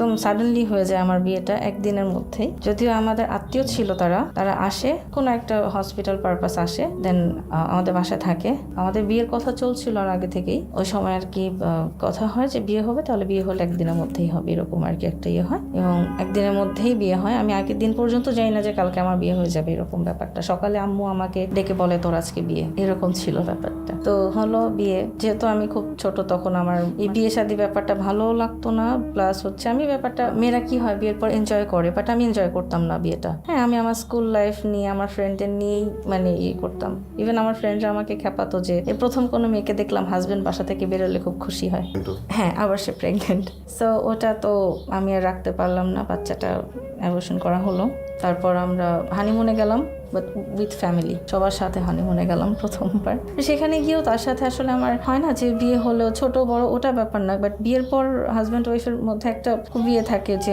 একদম সাডেনলি হয়ে যায় আমার বিয়েটা একদিনের মধ্যেই। যদিও আমাদের আত্মীয় ছিল, তারা আসে, কোনো একটা হসপিটাল পারপাস আসে, দেন আমাদের বাসায় থাকে। আমাদের বিয়ের কথা চলছিল আর আগে থেকেই। ওই সময় আর কি কথা হয় যে বিয়ে হবে, তাহলে বিয়ে হলে একদিনের মধ্যেই হবে, এরকম আর কি একটা ইয়ে হয়। এবং একদিনের মধ্যেই বিয়ে হয়। আমি আগের দিন পর্যন্ত জানি না যে কালকে আমার বিয়ে হয়ে যাবে, এরকম ব্যাপারটা। সকালে আম্মু আমাকে ডেকে বলে তোর আজকে বিয়ে, এরকম ছিল ব্যাপারটা। তো হলো বিয়ে। যেহেতু আমি খুব ছোট তখন, আমার এই বিয়ে শাদী ব্যাপারটা ভালো লাগতো না। প্লাস হচ্ছে আমি ব্যাপারটা, মেয়েরা কি হয় বিয়ের পর এনজয় করে, বাট আমি এনজয় করতাম না বিয়েটা। হ্যাঁ, আমি আমার স্কুল লাইফ নিয়ে, আমার ফ্রেন্ডদের নিয়েই মানে ইয়ে করতাম। ইভেন আমার ফ্রেন্ডরা আমাকে খেপাতো যে এই প্রথম কোনো মেয়েকে দেখলাম হাজবেন্ড বাসা থেকে বেরোলে খুব খুশি হয়। হ্যাঁ, আবার সে প্রেগনেন্ট। সো ওটা তো আমি আর রাখতে পারলাম না, বাচ্চাটা অ্যাবর্শন করা হলো। তারপর আমরা হানিমুনে গেলাম, বাট উইথ ফ্যামিলি, সবার সাথে হানিমুনে গেলাম প্রথমবার। সেখানে গিয়েও তার সাথে আসলে আমার হয় না যে বিয়ে হলেও ছোট বড় ওটা ব্যাপার না, বাট বিয়ের পর হাজব্যান্ড ওয়াইফের মধ্যে একটা খুব ইয়ে থাকে যে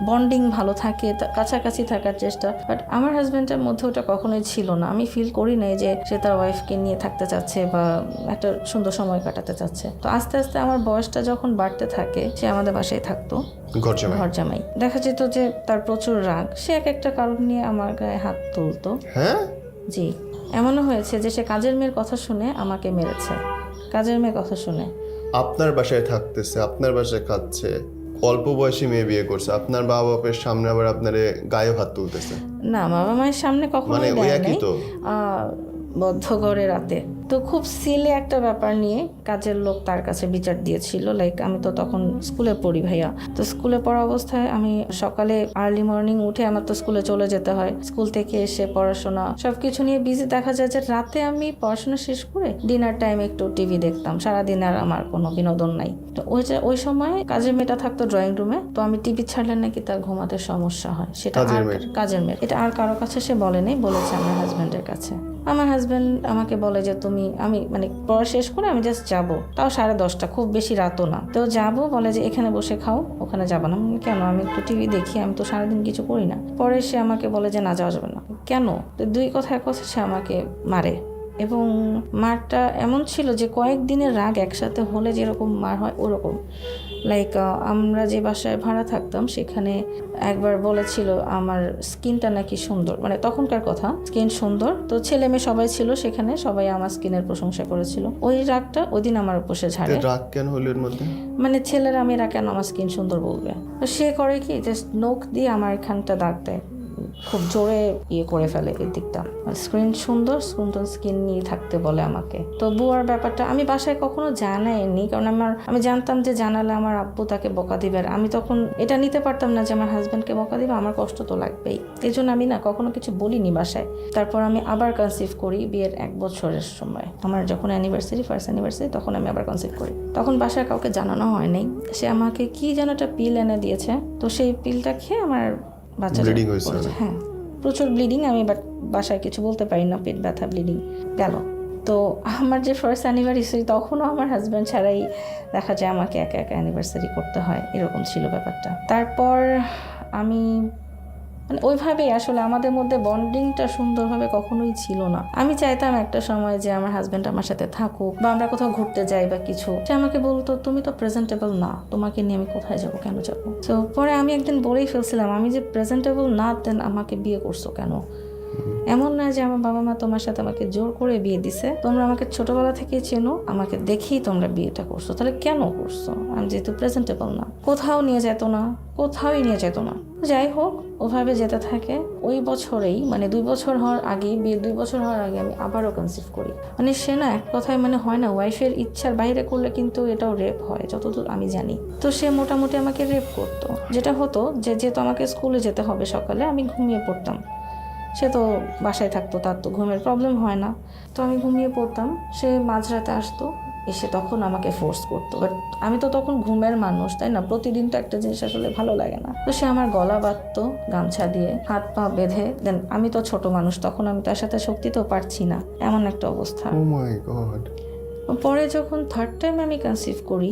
বন্ডিং ভালো থাকে, কাছাকাছি থাকার চেষ্টা। বাট আমার হাজব্যান্ডের মধ্যে ওটা কখনোই ছিল না। আমি ফিল করি নাই যে সে তার ওয়াইফকে নিয়ে থাকতে চাচ্ছে বা একটা সুন্দর সময় কাটাতে চাচ্ছে। তো আস্তে আস্তে আমার বয়সটা যখন বাড়তে থাকে, সে আমাদের বাসায় থাকতো, ঘর জামাই। দেখা যেত যে তার প্রচুর রাগ, সে এক একটা কারণ নিয়ে আমার গায়ে হাত তুলতো। হ্যাঁ, জি, এমনও হয়েছে যে সে কাজের মেয়ের কথা শুনে আমাকে মেরেছে। কাজের মেয়ের কথা শুনে। আপনার বাসায় থাকতেছে, আপনার বাসায় খাচ্ছে, অল্প বয়সী মেয়ে বিয়ে করছে, আপনার বাবা বাপের সামনে আবার আপনার গায়ে হাত তুলতেছে। না, বাবা মায়ের সামনে কখনো মানে ওই একই তো। বদ্ধ ঘরে রাতে। তো খুব সিলে একটা ব্যাপার নিয়ে কাজের লোক তার কাছে বিচার দিয়েছিল। লাইক আমি তো তখন স্কুলে পড়ি ভাইয়া। তো স্কুলে পড়া অবস্থায় আমি সকালে আর্লি মর্নিং উঠে আমার তো স্কুলে চলে যেতে হয়। স্কুল থেকে এসে পড়াশোনা সবকিছু নিয়ে বিজি। দেখা যায় যে রাতে আমি পড়াশোনা শেষ করে ডিনার টাইমে একটু টিভি দেখতাম। সারাদিন আর আমার কোনো বিনোদন নাই। তো ওই সময় কাজের মেয়েটা থাকতো ড্রয়িং রুমে। তো আমি টিভি ছাড়লে নাকি তার ঘুমাতে সমস্যা হয়। সেটা কাজের মেয়ে, এটা আর কারো কাছে সে বলেনি, বলেছে আমার হাজব্যান্ডের কাছে। আমার হাজব্যান্ড আমাকে বলে যে আমি মানে পড়া শেষ করে আমি জাস্ট যাবো, তাও 10:30, খুব বেশি রাতও না। তো যাবো, বলে যে এখানে বসে খাও, ওখানে যাবো না। কেন? আমি একটু টিভি দেখি, আমি তো সারাদিন কিছু করি না। পরে সে আমাকে বলে যে না, যাওয়া যাবে না। কেন? তো দুই কথা এক কথা সে আমাকে মারে। এবং মারটা এমন ছিল যে কয়েকদিনের রাগ একসাথে হলে যেরকম মার হয় ওরকম। লাইক আমরা যে বাসায় ভাড়া থাকতাম সেখানে একবার বলেছিল আমার স্কিনটা নাকি সুন্দর, মানে তখনকার কথা, স্কিন সুন্দর। তো ছেলে মেয়ে সবাই ছিল সেখানে, সবাই আমার স্কিনের প্রশংসা করেছিল। ওই রাগটা ওই দিন আমার উপর সে ঝাড়ে। রাগ কেন হলো এর মধ্যে? মানে ছেলেরা মেয়েরা কেন আমার স্কিন সুন্দর বলবে? তো সে করে কি, জাস্ট নখ দিয়ে আমার এখানটা দাগ দেয়, খুব জোরে ইয়ে করে ফেলে এই দিকটা। স্কিন সুন্দর স্কিন নিয়ে থাকতে বলে আমাকে। তো বুয়ার ব্যাপারটা আমি বাসায় কখনো জানাইনি, কারণ আমি জানতাম যে জানালে আমার আব্বু তাকে বকা দিবে। আর আমি তখন এটা নিতে পারতাম না যে আমার হাজব্যান্ডকে বকা দিবে, আমার কষ্ট তো লাগবেই। এই জন্য আমি না কখনো কিছু বলিনি বাসায়। তারপর আমি আবার কনসিভ করি বিয়ের 1 বছরের সময়। আমার যখন ফার্স্ট অ্যানিভার্সারি, তখন আমি আবার কনসিভ করি। তখন বাসায় কাউকে জানানো হয়নি। সে আমাকে কি যেন একটা পিল এনে দিয়েছে। তো সেই পিলটা খেয়ে আমার বাচ্চা ব্লিডিং হয়েছে। হ্যাঁ, প্রচুর ব্লিডিং। আমি বাসায় কিছু বলতে পারি না, পেট ব্যথা, ব্লিডিং গেল। তো আমার যে ফার্স্ট অ্যানিভার্সারি, তখনও আমার হাজব্যান্ড ছাড়াই দেখা যায় আমাকে একা একা অ্যানিভার্সারি করতে হয়, এরকম ছিল ব্যাপারটা। তারপর আমি মানে ওইভাবেই আসলে আমাদের মধ্যে বন্ডিংটা সুন্দরভাবে কখনোই ছিল না। আমি চাইতাম একটা সময় যে আমার হাজব্যান্ড আমার সাথে থাকুক, বা আমরা কোথাও ঘুরতে যাই বা কিছু। সে আমাকে বলতো তুমি তো প্রেজেন্টেবল না, তোমাকে নিয়ে আমি কোথায় যাবো, কেন যাবো? তো পরে আমি একদিন বলেই ফেলছিলাম, আমি যে প্রেজেন্টেবল না, দেন আমাকে বিয়ে করছো কেন? এমন না যে আমার বাবা মা তোমার সাথে আমাকে জোর করে বিয়ে দিছে, তোমরা আমাকে ছোটবেলা থেকেই চেনো, আমাকে দেখেই তোমরা বিয়েটা করছো, তাহলে কেন করছো? আমি যেহেতু প্রেজেন্টেবল না, কোথাও নিয়ে যেত না, কোথাওই নিয়ে যেত না। যাই হোক, ওভাবে যেতে থাকে। ওই বছরেই মানে 2 বছর হওয়ার আগে, বিয়ে 2 বছর হওয়ার আগে আমি আবারও কনসিভ করি। মানে সে না, এক কথায় মানে হয় না, ওয়াইফের ইচ্ছার বাইরে করলে কিন্তু এটাও রেপ হয়, যতদূর আমি জানি। তো সে মোটামুটি আমাকে রেপ করতো। যেটা হতো যে যেহেতু আমাকে স্কুলে যেতে হবে সকালে, আমি ঘুমিয়ে পড়তাম। সে তো বাসায় থাকতো, তার তো ঘুমের প্রবলেম হয় না। তো আমি ঘুমিয়ে পড়তাম, সে মাঝরাতে আসতো, এসে তখন আমাকে ফোর্স করতো। বাট আমি তো তখন ঘুমের মানুষ, তাই না? প্রতিদিন তো একটা জিনিস আসলে ভালো লাগে না। তো সে আমার গলা বাঁধতো গামছা দিয়ে, হাত পা বেঁধে। দেন আমি তো ছোট মানুষ, তখন আমি তার সাথে শক্তি তো পারছি না, এমন একটা অবস্থা। ও মাই গড। পরে যখন 3rd টাইম আমি কনসিভ করি,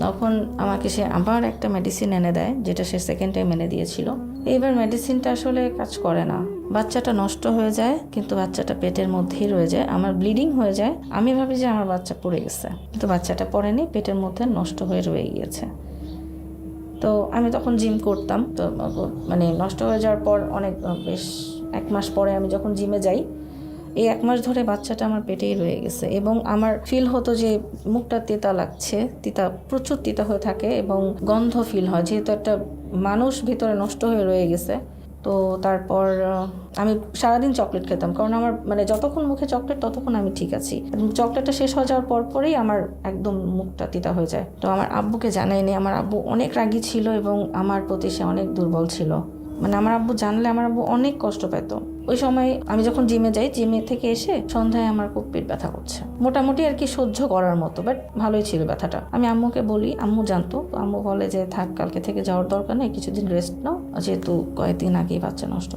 তখন আমাকে সে আবার একটা মেডিসিন এনে দেয়, যেটা সে 2nd টাইম এনে দিয়েছিল। এইবার মেডিসিনটা আসলে কাজ করে না, বাচ্চাটা নষ্ট হয়ে যায়, কিন্তু বাচ্চাটা পেটের মধ্যেই রয়ে যায়। আমার ব্লিডিং হয়ে যায়, আমি ভাবি যে আমার বাচ্চা পড়ে গেছে, কিন্তু বাচ্চাটা পড়েনি, পেটের মধ্যে নষ্ট হয়ে রয়ে গিয়েছে। তো আমি তখন জিম করতাম, তো মানে নষ্ট হয়ে যাওয়ার পর অনেক বেশ 1 মাস পরে আমি যখন জিমে যাই, এই 1 মাস ধরে বাচ্চাটা আমার পেটেই রয়ে গেছে এবং আমার ফিল হতো যে মুখটা তেতা লাগছে, প্রচুর তিতা হয়ে থাকে এবং গন্ধ ফিল হয়, যেহেতু একটা মানুষ ভিতরে নষ্ট হয়ে রয়ে গেছে। তো তারপর আমি সারাদিন চকলেট খেতাম, কারণ আমার মানে যতক্ষণ মুখে চকলেট ততক্ষণ আমি ঠিক আছি। চকলেটটা শেষ হয়ে যাওয়ার পরেই আমার একদম মুখটা তিতা হয়ে যায়। তো আমার আব্বুকে জানাইনি, আমার আব্বু অনেক রাগী ছিল এবং আমার প্রতি সে অনেক দুর্বল ছিল। মানে আমার আব্বু জানলে আমার আব্বু অনেক কষ্ট পেত। ওই সময় আমি যখন জিমে যাই, জিমে থেকে এসে সন্ধ্যায় আমার খুব পেট ব্যথা করছে, মোটামুটি আর কি সহ্য করার মতো, বাট ভালোই ছিল ব্যথাটা। আমি আম্মুকে বলি, আম্মু জানতো, আম্মু বলে যে থাক, কালকে থেকে যাওয়ার দরকার নেই, কিছুদিন রেস্ট নাও, যেহেতু কয়েকদিন আগেই বাচ্চা নষ্ট।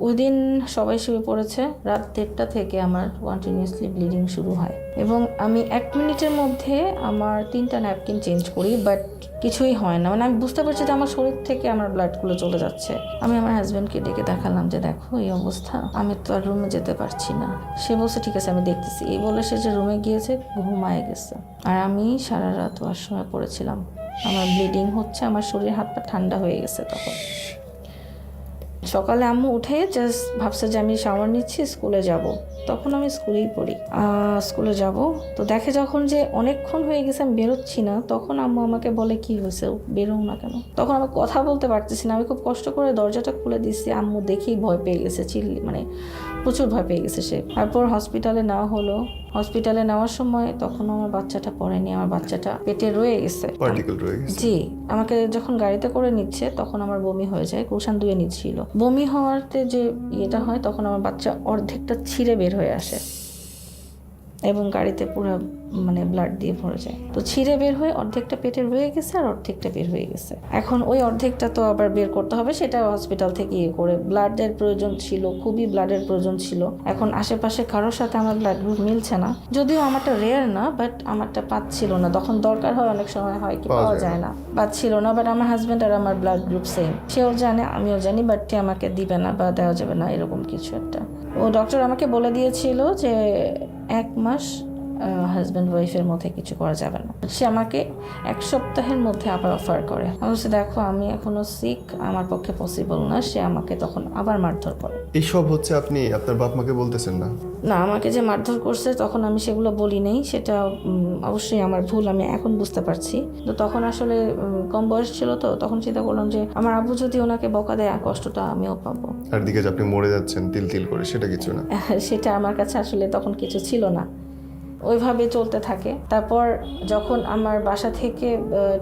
ওই দিন সবাই শুয়ে পড়েছে, রাত 1:30 থেকে আমার কন্টিনিউয়াসলি ব্লিডিং শুরু হয় এবং আমি 1 মিনিটের মধ্যে আমার 3টা ন্যাপকিন চেঞ্জ করি, বাট কিছুই হয় না। মানে আমি বুঝতে পারছি যে আমার শরীর থেকে আমার ব্লাডগুলো চলে যাচ্ছে। আমি আমার হাজব্যান্ডকে ডেকে দেখালাম যে দেখো এই অবস্থা, আমি তো আর রুমে যেতে পারছি না। সে বলছে ঠিক আছে আমি দেখতেছি, এই বলে সে যে রুমে গিয়েছে, ঘুমায় গেছে। আর আমি সারা রাত ওয়াশরুমে পড়েছিলাম, আমার ব্লিডিং হচ্ছে, আমার শরীর হাত পা ঠান্ডা হয়ে গেছে। তখন সকালে আম্মু উঠে জাস্ট ভাবছে যে আমি শাওয়ার নিচ্ছি, স্কুলে যাব। তখন আমি স্কুলেই পড়ি, স্কুলে যাব। তো দেখে যখন যে অনেকক্ষণ হয়ে গেছে আমি বেরোচ্ছি না, তখন আম্মু আমাকে বলে কি হয়েছে, বেরো না কেন? তখন আমি কথা বলতে পারতেছি না, আমি খুব কষ্ট করে দরজাটা খুলে দিচ্ছি। আম্মু দেখেই ভয় পেয়ে গেছে, মানে প্রচুর ভয় পেয়ে গেছে সে। তারপর হসপিটালে নেওয়া হলো। হসপিটালে নেওয়ার সময় তখন আমার বাচ্চাটা পড়েনি, আমার বাচ্চাটা পেটে রয়ে গেছে। জি, আমাকে যখন গাড়িতে করে নিচ্ছে তখন আমার বমি হয়ে যায়, গুলশান 2-এ নিচ্ছিল। বমি হওয়াতে যে ইয়েটা হয়, তখন আমার বাচ্চা অর্ধেকটা ছিঁড়ে বের হয়ে আসে এবং গাড়িতে পুরো মানে ব্লাড দিয়ে ভরে যায়। তো ছিঁড়ে বের হয়ে অর্ধেকটা পেটে রয়ে গেছে আর অর্ধেকটা বের হয়ে গেছে। এখন ওই অর্ধেকটা তো আবার বের করতে হবে, সেটা হসপিটাল থেকে ইয়ে করে। ব্লাডের প্রয়োজন ছিল, খুবই ব্লাডের প্রয়োজন ছিল। এখন আশেপাশে কারোর সাথে আমার ব্লাড গ্রুপ মিলছে না, যদিও আমারটা রেয়ার না, বাট আমারটা পাচ্ছিল না। তখন দরকার হয়, অনেক সময় হয় কি পাওয়া যায় না, পাচ্ছিল না। বাট আমার হাজব্যান্ড আর আমার ব্লাড গ্রুপ সেম, সেও জানে আমিও জানি, বাট আমাকে দিবে না বা দেওয়া যাবে না, এরকম কিছু একটা। ও ডক্টর আমাকে বলে দিয়েছিল যে 1 মাস হাজব্যান্ড ওয়াইফের মধ্যে কিছু করা যাবে না। সে আমাকে 1 সপ্তাহের মধ্যে আবার অফার করে। আমি বলছি দেখো আমি এখনো সিক, আমার পক্ষে পসিবল না। সে আমাকে তখন আবার মারধর করে। এইসব হচ্ছে আপনি আপনার বাপ মাকে বলতেছেন না? না, আমাকে যে মারধর করছে তখন আমি সেগুলো বলি নাই, সেটা অবশ্যই আমার ভুল, আমি এখন বুঝতে পারছি। তো তখন আসলে কম বয়স ছিল, তো তখন চিন্তা করলাম যে আমার আব্বু যদি ওনাকে বকা দেয়, কষ্টটা আমিও পাবো। আর দিকে যে আপনি মরে যাচ্ছেন তিল তিল করে, সেটা কিছু না। সেটা আমার কাছে আসলে তখন কিছু ছিল না, ওইভাবে চলতে থাকে। তারপর যখন আমার বাসা থেকে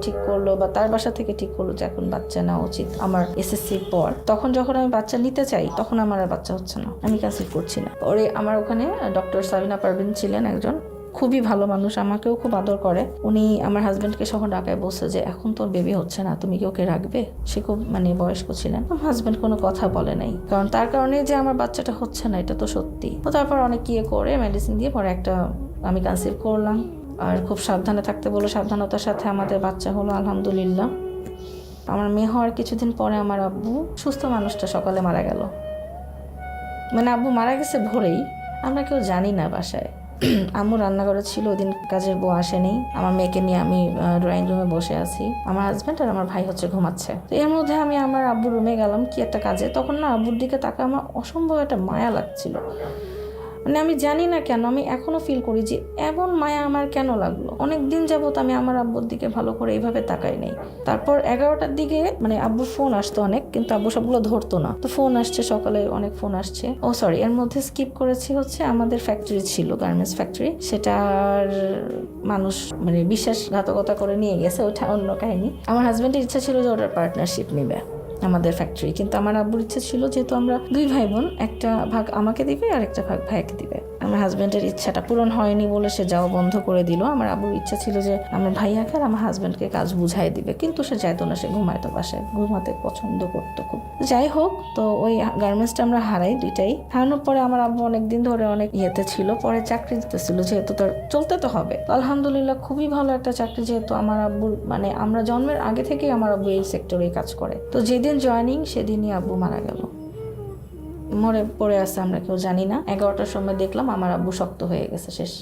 ঠিক করলো বা তার বাসা থেকে ঠিক করলো যে এখন বাচ্চা নেওয়া উচিত আমার এসএসসির পর, তখন যখন আমি বাচ্চা নিতে চাই তখন আমার আর বাচ্চা হচ্ছে না, আমি কনসিভ করছি না। পরে আমার ওখানে ডক্টর সাবিনা পারভিন ছিলেন একজন, খুবই ভালো মানুষ, আমাকেও খুব আদর করে। উনি আমার হাজব্যান্ডকে সহ ডাকায় বলছে যে এখন তোর বেবি হচ্ছে না, তুমি কি ওকে রাখবে? সে খুব মানে বয়স্ক ছিলেন। আমার হাজব্যান্ড কোনো কথা বলে নাই, কারণ তার কারণে যে আমার বাচ্চাটা হচ্ছে না এটা তো সত্যি। তো তারপর অনেক ইয়ে করে মেডিসিন দিয়ে পরে একটা আমি কনসিভ করলাম। আর খুব সাবধানে থাকতে বলো, সাবধানতার সাথে আমাদের বাচ্চা হলো আলহামদুলিল্লাহ। আমার মেয়ে হওয়ার কিছুদিন পরে আমার আব্বু, সুস্থ মানুষটা, সকালে মারা গেল। মানে আব্বু মারা গেছে ভোরেই, আমরা কেউ জানি না বাসায়। আম্মু রান্নাঘরে ছিল, ওই দিন কাজের বউ আসেনি। আমার মেয়েকে নিয়ে আমি ড্রয়িং রুমে বসে আছি, আমার হাজব্যান্ড আর আমার ভাই হচ্ছে ঘুমাচ্ছে। তো এর মধ্যে আমি আমার আব্বুর রুমে গেলাম কি একটা কাজে, তখন না আব্বুর দিকে তাকে আমার অসম্ভব একটা মায়া লাগছিল। মানে আমি জানি না কেন, আমি এখনো ফিল করি যে এমন মায়া আমার কেন লাগলো। অনেক দিন যাবত আমি আমার আব্বুর দিকে ভালো করে এইভাবে তাকাই নাই। তারপর 11টার দিকে মানে আব্বুর ফোন আসতো অনেক, কিন্তু আব্বু সবগুলো ধরতো না। তো ফোন আসছে সকালে, অনেক ফোন আসছে। ও সরি, এর মধ্যে স্কিপ করেছি হচ্ছে আমাদের ফ্যাক্টরি ছিল, গার্মেন্টস ফ্যাক্টরি, সেটার মানুষ মানে বিশ্বাসঘাতকতা করে নিয়ে গেছে, ওটা অন্য কাহিনী। আমার হাজব্যান্ডের ইচ্ছা ছিল যে ওটার পার্টনারশিপ নিবে আমাদের ফ্যাক্টরি, কিন্তু আমার আব্বুর ইচ্ছা ছিল যেহেতু আমরা 2 ভাই বোন, একটা ভাগ আমাকে দিবে আর একটা ভাগ ভাইকে দিবে। আমার হাজব্যান্ডের ইচ্ছাটা পূরণ হয়নি বলে সে যাওয়া বন্ধ করে দিল। আমার আব্বুর ইচ্ছা ছিল যে আমার ভাইয়াকে আর আমার হাজব্যান্ডকে কাজ বুঝাই দিবে, কিন্তু সে যাইতো না, সে ঘুমাইতো বাসায়, ঘুমাতে পছন্দ করতো খুব। যাই হোক, তো ওই গার্মেন্টসটা আমরা হারাই, 2টাই হারানোর পরে আমার আব্বু অনেকদিন ধরে অনেক ইয়েতে ছিল, পরে চাকরি দিতেছিল, যেহেতু তার চলতে তো হবে। আলহামদুলিল্লাহ খুবই ভালো একটা চাকরি, যেহেতু আমার আব্বুর মানে আমরা জন্মের আগে থেকেই আমার আব্বু এই সেক্টরে কাজ করে। তো যেদিন জয়েনিং সেদিনই আব্বু মারা গেল, মরে পড়ে আছে, আমরা কেউ জানি না। 11টার সময় দেখলাম আমার আব্বু শক্ত হয়ে গেছে, শেষ।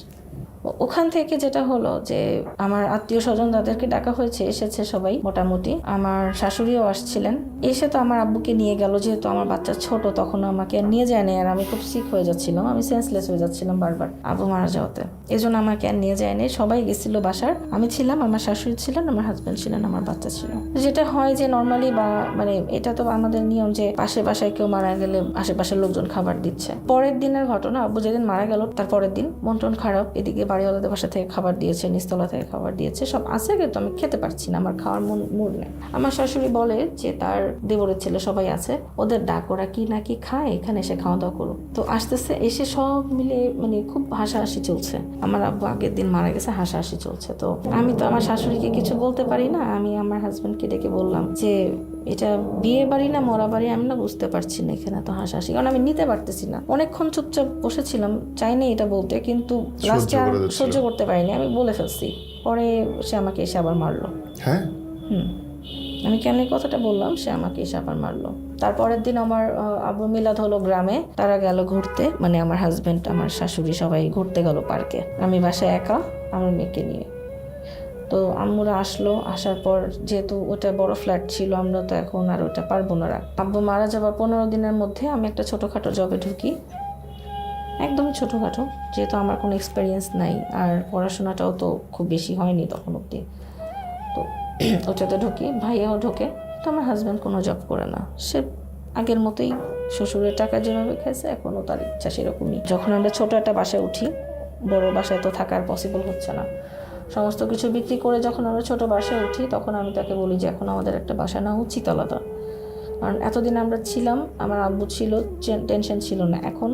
ওখান থেকে যেটা হলো যে আমার আত্মীয় স্বজন যাদেরকে ডাকা হয়েছে এসেছে সবাই মোটামুটি। আমার শাশুড়িও আসছিলেন, এসে তো আমার আব্বুকে নিয়ে গেল, যেহেতু আমার বাচ্চা ছোট তখন আমাকে নিয়ে যায়নি, আর আমি খুব সিক হয়ে যাচ্ছিলাম, আমি সেন্সলেস হয়ে যাচ্ছিলাম বারবার আব্বু মারা যাওয়াতে, এই জন্য আমাকে আর নিয়ে যায়নি। সবাই গেছিল বাসার, আমি ছিলাম, আমার শাশুড়ি ছিলেন, আমার হাজব্যান্ড ছিলেন, আমার বাচ্চা ছিল। যেটা হয় যে নর্মালি বা মানে এটা তো আমাদের নিয়ম যে পাশে বাসায় কেউ মারা গেলে আশেপাশের লোকজন খাবার দিচ্ছে। পরের দিনের ঘটনা, আব্বু যেদিন মারা গেল তার পরের দিন মন টন খারাপ, এদিকে বাড়িওয়ালাদের বাসা থেকে খাবার দিয়েছে, নিচতলা থেকে খাবার দিয়েছে, সব আছে, কিন্তু আমি খেতে পারছি না, আমার খাওয়ার মুড নেই। আমার শাশুড়ি বলে যে তার দেবরের ছেলে সবাই আছে, ওদের ডাক, ওরা কি না কি খায়, এখানে এসে খাওয়া দাওয়া করো। তো আসতেছে, এসে সব মিলে মানে খুব হাসাহাসি চলছে। আমার আব্বু আগের দিন মারা গেছে, হাসাহাসি চলছে। তো আমি তো আমার শাশুড়িকে কিছু বলতে পারি না, আমি আমার হাজব্যান্ডকে ডেকে বললাম যে এটা বিয়ে বাড়ি না মরা বাড়ি, আমি না বুঝতে পারছি না, এখানে তো হাসাহাসি, কারণ আমি নিতে পারতেছি না। অনেকক্ষণ চুপচাপ বসেছিলাম, চাইনি এটা বলতে, কিন্তু লাস্টে সহ্য করতে পারিনি, আমি বলে ফেলছি। পরে সে আমাকে এসে আবার মারলো। হ্যাঁ, আমি কেন এই কথাটা বললাম, সে আমাকে এসে আবার মারলো। তারপরের দিন আমার আব্বু মিলাদ হলো গ্রামে, তারা গেল ঘুরতে, মানে আমার হাজবেন্ড, আমার শাশুড়ি সবাই ঘুরতে গেল পার্কে, আমি বাসায় একা আমার মেয়েকে নিয়ে। তো আম্মুরা আসলো, আসার পর যেহেতু ওটা বড় ফ্ল্যাট ছিল, আমরা তো এখন আর ওটা পারবো না রাখ। আব্বু মারা যাবার 15 দিনের মধ্যে আমি একটা ছোটোখাটো জবে ঢুকি, একদম ছোটোখাটো, যেহেতু আমার কোনো এক্সপিরিয়েন্স নাই আর পড়াশোনাটাও তো খুব বেশি হয়নি তখন অবধি। তো ওটাতে ঢুকি, ভাইয়াও ঢোকে। তো আমার হাজব্যান্ড কোনো জব করে না, সে আগের মতোই শ্বশুরের টাকা যেভাবে খাইছে এখনও তার ইচ্ছা সেরকমই। যখন আমরা ছোটো একটা বাসায় উঠি, বড় বাসায় তো থাকার পসিবল হচ্ছে না, সমস্ত কিছু বিক্রি করে যখন আমরা ছোটো বাসায় উঠি, তখন আমি তাকে বলি যে এখন আমাদের একটা বাসা নেওয়া উচিত আলাদা, কারণ এতদিন আমরা ছিলাম, আমার আব্বু ছিল, টেনশন ছিল না, এখন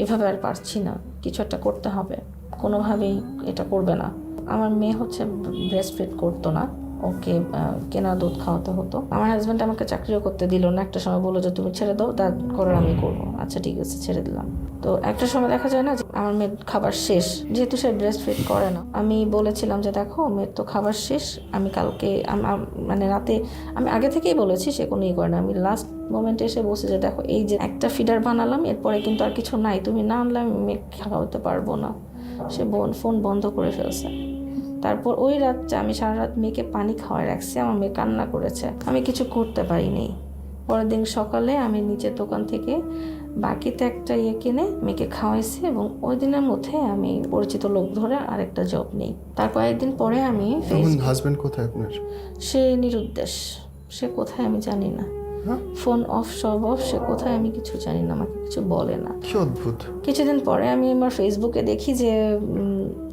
এভাবে আর পারছি না, কিছু একটা করতে হবে, কোনোভাবেই এটা করবে না। আমার মেয়ে হচ্ছে ব্রেস্ট ফিড করতো না, ওকে কেনা দুধ খাওয়াতে হতো। আমার হাজব্যান্ড আমাকে চাকরিও করতে দিল না, একটা সময় বললো যে তুমি ছেড়ে দাও, তা করার আমি করবো। আচ্ছা ঠিক আছে, ছেড়ে দিলাম। তো একটা সময় দেখা যায় না যে আমার মেয়ের খাবার শেষ, যেহেতু সে ব্রেস্ট ফিড করে না, আমি বলেছিলাম যে দেখো মেয়ের তো খাবার শেষ, আমি কালকে মানে রাতে, আমি আগে থেকেই বলেছি, সে কোনো করে না, আমি লাস্ট মোমেন্টে এসে বলছি যে দেখো এই যে একটা ফিডার বানালাম, এরপরে কিন্তু আর কিছু নাই, তুমি না আনলে আমি মেয়ে খাওয়াতে পারবো না। সে ফোন বন্ধ করে ফেলছে। তারপর ওই রাতটা আমি সারা রাত মেয়েকে পানি খাওয়ায় রাখছি, আমার মেয়ে কান্না করেছে, আমি কিছু করতে পারিনি। পরের দিন সকালে আমি নিচের দোকান থেকে বাকিতে একটা কিনে মেয়েকে খাওয়াইছি, এবং ওই দিনের মধ্যে আমি পরিচিত লোক ধরে আরেকটা জব নেই। তার কয়েকদিন পরে আমি হাজবেন্ড কোথায় আপনার? সে নিরুদ্দেশ, সে কোথায় আমি জানি না, ফোন অফ সব অফ, সে কোথায় আমি কিছু জানি না, আমাকে কিছু বলে না। কি অদ্ভুত। কিছুদিন পরে আমি আমার ফেসবুকে দেখি যে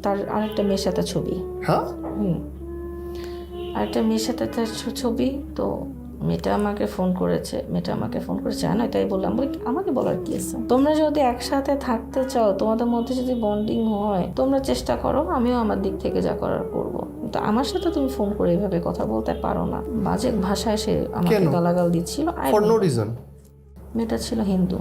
তার আরেকটা মেয়ের সাথে ছবি। হ্যাঁ, আরেকটা মেয়ের সাথে তার ছবি। তো মেয়েটা আমাকে ফোন করেছে, জানো এটাই বললাম, বলি আমাকে বলার কি আছে, তোমরা যদি একসাথে থাকতে চাও, তোমাদের মধ্যে যদি বন্ডিং হয়, তোমরা চেষ্টা করো, আমিও আমার দিক থেকে যা করার করবো, কিন্তু আমার সাথে তুমি ফোন করে এইভাবে কথা বলতে পারো না। বাজে ভাষায় সে আমাকে গালাগাল দিচ্ছিল। মেয়েটা ছিল হিন্দু,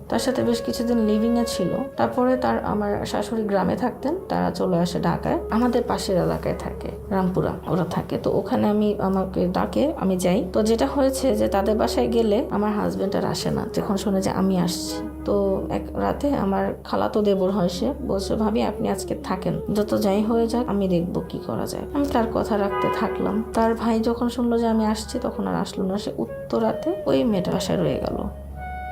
তার সাথে বেশ কিছুদিন লিভিংয়ে ছিল। তারপরে আমার শাশুড়ি গ্রামে থাকতেন, তারা চলে আসে ঢাকায়, আমাদের পাশের এলাকায় থাকে, রামপুরা ওরা থাকে। তো ওখানে আমাকে ডাকে, আমি যাই। তো যেটা হয়েছে যে তাদের বাসায় গেলে আমার হাজবেন্ড আর আসে না, যখন শুনে যে আমি আসছি। তো এক রাতে আমার খালাতো দেবর হয়, সে বলছে ভাবি আপনি আজকে থাকেন, যত যাই হয়ে যাক আমি দেখবো কি করা যায়। আমি তার কথা রাখতে থাকলাম। তার ভাই যখন শুনলো যে আমি আসছি, তখন আর আসলো না, সে উত্তরাতে ওই মেয়েটার বাসায় রয়ে গেল।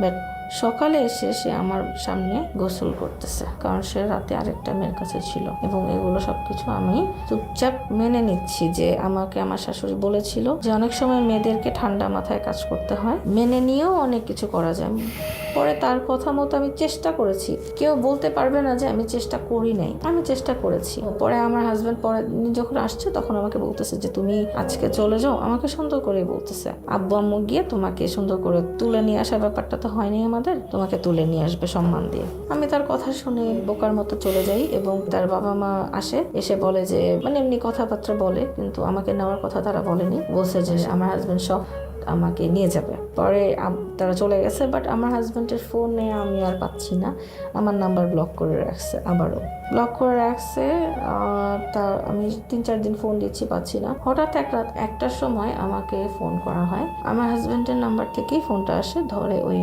বাট সকালে এসে সে আমার সামনে গোসল করতেছে, কারণ সে রাতে আরেকটা মেয়ের কাছে ছিল। এবং এগুলো সবকিছু আমি চুপচাপ মেনে নিচ্ছি, যে আমাকে আমার শাশুড়ি বলেছিল যে অনেক সময় মেয়েদেরকে ঠান্ডা মাথায় কাজ করতে হয়, মেনে নিয়েও অনেক কিছু করা যায়। পরে তার কথা মতো আমি চেষ্টা করেছি, কেউ বলতে পারবে না যে আমি চেষ্টা করি নাই, আমি চেষ্টা করেছি। পরে আমার হাজব্যান্ড পরে যখন আসছে, তখন আমাকে বলতেছে যে তুমি আজকে চলে যাও, আমাকে সুন্দর করে বলতেছে, আব্বু আম্মু গিয়ে তোমাকে সুন্দর করে তুলে নিয়ে আসার ব্যাপারটা তো হয়নি আমাদের, তোমাকে তুলে নিয়ে আসবে সম্মান দিয়ে। আমি তার কথা শুনে বোকার মতো চলে যাই, এবং তার বাবা মা আসে, এসে বলে যে মানে এমনি কথাবার্তা বলে, কিন্তু আমাকে নেওয়ার কথা তারা বলেনি, বলছে যে আমার হাজব্যান্ড সব আমাকে নিয়ে যাবে। পরে তারা চলে গেছে, বাট আমার হাজব্যান্ডের ফোনে আমি আর পাচ্ছি না, আমার নাম্বার ব্লক করে রাখছে, আবারও ব্লক করে রাখছে। তা আমি 3-4 দিন ফোন দিচ্ছি, পাচ্ছি না। হঠাৎ এক রাত 1টার সময় আমাকে ফোন করা হয়, আমার হাজব্যান্ডের নাম্বার থেকেই ফোনটা আসে, ধরে ওই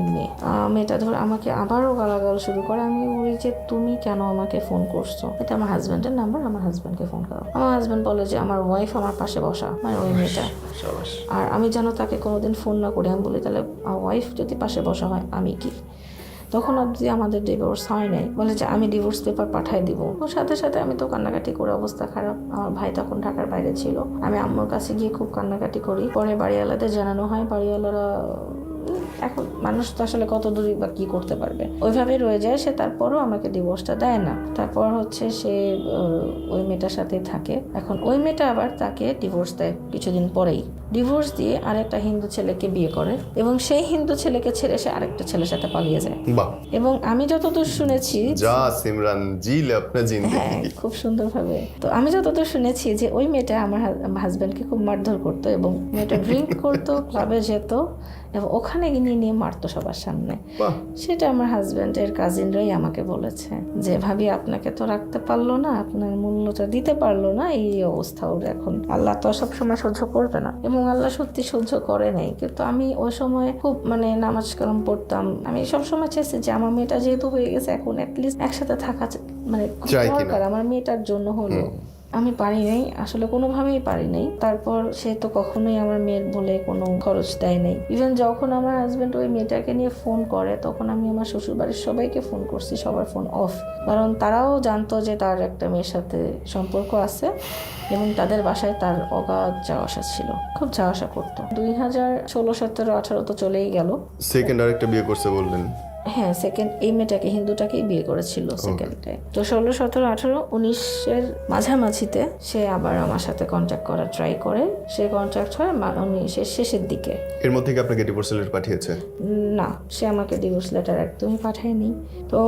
মেয়েটা ধরে আমাকে আবারও গালাগাল শুরু করে। আমি বলি যে তুমি কেন আমাকে ফোন করছো, এটা আমার হাজব্যান্ডের নাম্বার, আমার হাজব্যান্ডকে ফোন করো। আমার হাজব্যান্ড বলে যে আমার ওয়াইফ আমার পাশে বসা, মানে ওই মেয়েটা। আর আমি যেন তাকে কোনোদিন ফোন না করি। আমি বলি তাহলে ওয়াইফ যদি পাশে বসা হয় আমি কি? তখন অবধি আমাদের ডিভোর্স হয় নাই। বলে যে আমি ডিভোর্স পেপার পাঠিয়ে দিব। ওর সাথে সাথে আমি তো কান্নাকাটি করে, অবস্থা খারাপ। আমার ভাই তখন ঢাকার বাইরে ছিল, আমি আম্মুর কাছে গিয়ে খুব কান্নাকাটি করি। পরে বাড়িওয়ালাদের জানানো হয়, বাড়িওয়ালারা এখন মানুষ তো আসলে কত দূরই বা কি করতে পারবে, ওইভাবে রয়ে যায় সে। তারপরও আমাকে ডিভোর্সটা দেয় না। তারপর হচ্ছে সে ওই মেয়েটার সাথেই থাকে। এখন ওই মেয়েটা আবার তাকে ডিভোর্স দেয় কিছুদিন পরেই। ডিভোর্স দিয়ে আরেকটা হিন্দু ছেলেকে বিয়ে করে এবং সেই হিন্দু ছেলেকে ছেড়ে সে আরেকটা ছেলের সাথে পালিয়ে যায়। বাহ, এবং আমি যতদূর শুনেছি, যা সিমরান জিল আপনার জিন্দেগি। হ্যাঁ খুব সুন্দরভাবে। তো আমি যতদূর শুনেছি যে ওই মেয়েটা আমার হাজব্যান্ডকে খুব মারধর করতো এবং মেয়েটা ড্রিঙ্ক করতো, ক্লাবে যেত এবং ওখানে নিয়ে মারতো সবার সামনে। সেটা আমার হাজব্যান্ডের কাজিনরাই আমাকে বলেছে যে ভাবি আপনাকে তো রাখতে পারলো না, আপনার মূল্যটা দিতে পারলো না, এই অবস্থা ওর এখন। আল্লাহ তো সবসময় সহ্য করবে না, এবং আল্লাহ সত্যি সহ্য করে নাই। কিন্তু আমি ওই সময় খুব নামাজ কালাম পড়তাম। আমি সবসময় চেয়েছি যে আমার মেয়েটা যেহেতু হয়ে গেছে, এখন অ্যাটলিস্ট একসাথে থাকা খুব দরকার আমার মেয়েটার জন্য হলো। আমি পারি নাই, আসলে কোনোভাবেই পারি নাই। তারপর সে তো কখনোই আমার মেয়ের বলে কোনো খরচ দেয় নাই। ইভেন যখন আমার হাজব্যান্ড ওই মেয়েটাকে নিয়ে ফোন করে, তখন আমি আমার শ্বশুরবাড়ির সবাইকে ফোন করছি, সবার ফোন অফ, কারণ তারাও জানতো যে তার একটা মেয়ের সাথে সম্পর্ক আছে এবং তাদের বাসায় তার অগাধ যাওয়া আসা ছিল, খুব যাওয়া আসা করতো। 2016, 17, 18 তো চলেই গেল। সেকেন্ড আরেকটা বিয়ে করছে বললেন? হ্যাঁ, সেকেন্ড এই মেয়েটাকে, হিন্দুটাকেই বিয়ে করেছিল সেকেন্ডে। তো 16, 17, 18, 19-এর মাঝামাঝিতে সে আবার আমার সাথে কন্ট্যাক্ট করার ট্রাই করে। সে কন্ট্যাক্ট হয় 19-এর শেষের দিকে। এর মধ্যে কি আপনাকে ডিভোর্স লেটার পাঠিয়েছে? না, সে আমাকে ডিভোর্স লেটার একদমই পাঠায়নি। তো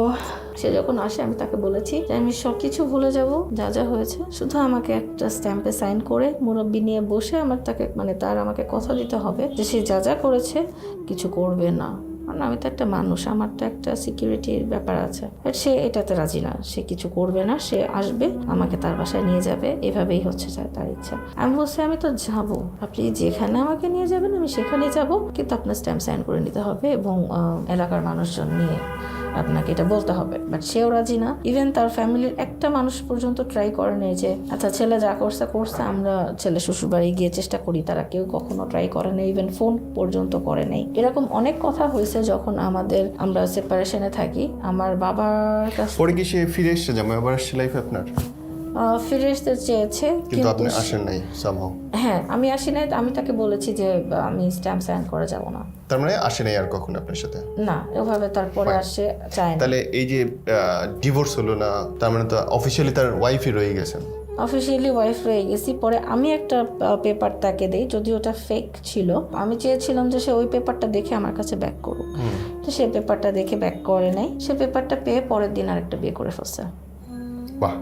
সে যখন আসে আমি তাকে বলেছি যে আমি সব কিছু ভুলে যাব, যা যা হয়েছে, শুধু আমাকে একটা স্ট্যাম্পে সাইন করে মুরব্বি নিয়ে বসে আমার তাকে তার আমাকে কথা দিতে হবে যে সে যা যা করেছে কিছু করবে না। কারণ আমি তো একটা মানুষ, আমার তো একটা সিকিউরিটির ব্যাপার আছে। বাট সে এটাতে রাজি না, সে কিছু করবে না, সে আসবে আমাকে তার বাসায় নিয়ে যাবে, এভাবেই হচ্ছে তার ইচ্ছা। আমি বলছি আমি তো যাব, আপনি যেখানে আমাকে নিয়ে যাবেন আমি সেখানে যাব, কিন্তু আপনার স্ট্যাম্প সাইন করে নিতে হবে এবং এলাকার মানুষজন নিয়ে আপনাকে এটা বলতে হবে। বাট সেও রাজি না। ইভেন তার ফ্যামিলির একটা মানুষ পর্যন্ত ট্রাই করে নেই যে আচ্ছা ছেলে যা করছে আমরা ছেলে শ্বশুরবাড়ি গিয়ে চেষ্টা করি, তারা কেউ কখনো ট্রাই করে নেই, ইভেন ফোন পর্যন্ত করে নেই। এরকম অনেক কথা হয়েছে যখন আমরা সেপারেশনে থাকি। আমার বাবার কাছে পরে কি সে ফিরে এসেছে, জামাই আবার আসছে লাইফে আপনার? ফিরে আসতে চেয়েছে, কিন্তু আপনি আসেন নাই সামহাউ। হ্যাঁ, আমি আসি নাই। আমি তাকে বলেছি যে আমি স্ট্যাম্প সাইন করে যাব না। তার মানে আসে নাই আর কখনো আপনার সাথে? না, এভাবে তারপরে আসে চায় না। তাহলে এই যে ডিভোর্স হলো না, তার মানে তো অফিসিয়ালি তার ওয়াইফই রয়ে গেছেন? অফিসিয়ালি ওয়াইফ রয়ে গেছি। পরে আমি একটা পেপার তাকে দেই, যদিও ওটা ফেক ছিল। আমি চেয়েছিলাম যে সে ওই পেপারটা দেখে আমার কাছে ব্যাক করুক, তো সে পেপারটা দেখে ব্যাক করে নাই। সে পেপারটা পেয়ে পরের দিন আরেকটা বিয়ে করে ফেলছে। বাহ।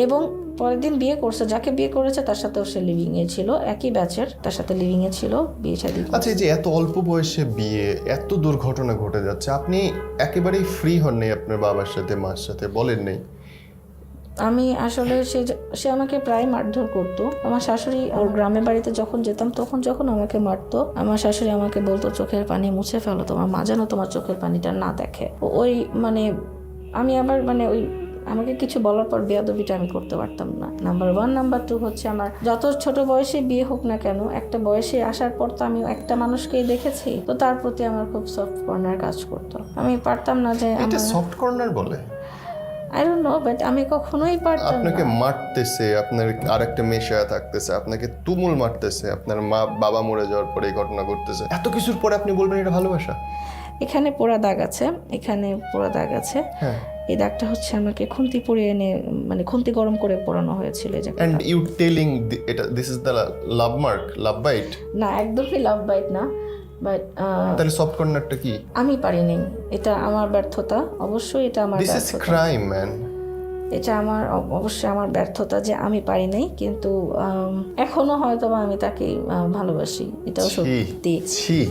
এবং পরের দিন বিয়ে করছে, যাকে বিয়ে করেছে তার সাথেও সে লিভিং এ ছিল, একই ব্যাচের, তার সাথে লিভিং এ ছিল, বিয়ে শাদী। আচ্ছা, এই যে এত অল্প বয়সে বিয়ে, এত দুর্ঘটনা ঘটে যাচ্ছে, আপনি একেবারেই ফ্রি হন নাই আপনার বাবার সাথে, মার সাথে বলেন নেই? আমি আসলে সে আমাকে প্রায় মারধর করতো। আমার শাশুড়ি ওর গ্রামের বাড়িতে যখন যেতাম তখন যখন আমাকে মারতো, আমার শাশুড়ি আমাকে বলতো চোখের পানি মুছে ফেলো, তোমার মা যেন তোমার চোখের পানিটা না দেখে। ওই আমি আবার ওই আমাকে কিছু বলার পর বেয়াদবিটা আমি করতে পারতাম না, নাম্বার 1। নাম্বার 2 হচ্ছে আমার যত ছোট বয়সে বিয়ে হোক না কেন, একটা বয়সে আসার পর তো আমি একটা মানুষকেই দেখেছি, তো তার প্রতি আমার খুব সফট কর্নার কাজ করতো। আমি পারতাম না যে এটা সফট কর্নার বলে? আই ডোন্ট নো, বাট আমি কখনোই পারতাম না। আপনাকে মারতেছে, আপনার আরেকটা মেশায়া থাকতেছে, আপনাকে তুমুল মারতেছে, আপনার মা বাবা মরে যাওয়ার পরে এই ঘটনা ঘটতেছে, এত কিছুর পরে আপনি বলবেন এটা ভালোবাসা? এখানে পোড়া দাগ আছে, এখানে পোড়া দাগ আছে। হ্যাঁ, এই দাগটা হচ্ছে আমাকে খুন্তি পরিয়ে এনে খুন্তি গরম করে পোড়ানো হয়েছিল। এন্ড ইউ টেলিং এটা this is the love mark, love bite? না, একদমই লাভ বাইট না, বাট তাহলে সফট কর্নারটা কি? আমি পারিনি, এটা আমার ব্যর্থতা, অবশ্যই এটা আমার দিস ইজ ব্যর্থতা। Crime man. এটা আমার অবশ্যই আমার ব্যর্থতা যে আমি পারি নাই, কিন্তু এখনো হয়তো বা আমি তাকে ভালোবাসি, এটাও সত্যি। ছি,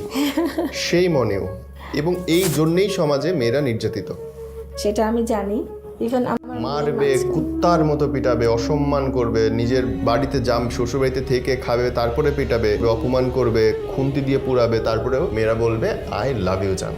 সেই মনেও। এবং এই জন্যেই সমাজে মেয়েরা নির্যাতিত। সেটা আমি জানি। ইভেন আমার মারবে, কুত্তার মতো পিটাবে, অসম্মান করবে, নিজের বাড়িতে শ্বশুরবাড়িতে থেকে খাবে, তারপরে পিটাবে, অপমান করবে, খুন্তি দিয়ে পুরাবে, তারপরেও মেয়েরা বলবে আই লাভ ইউ জান।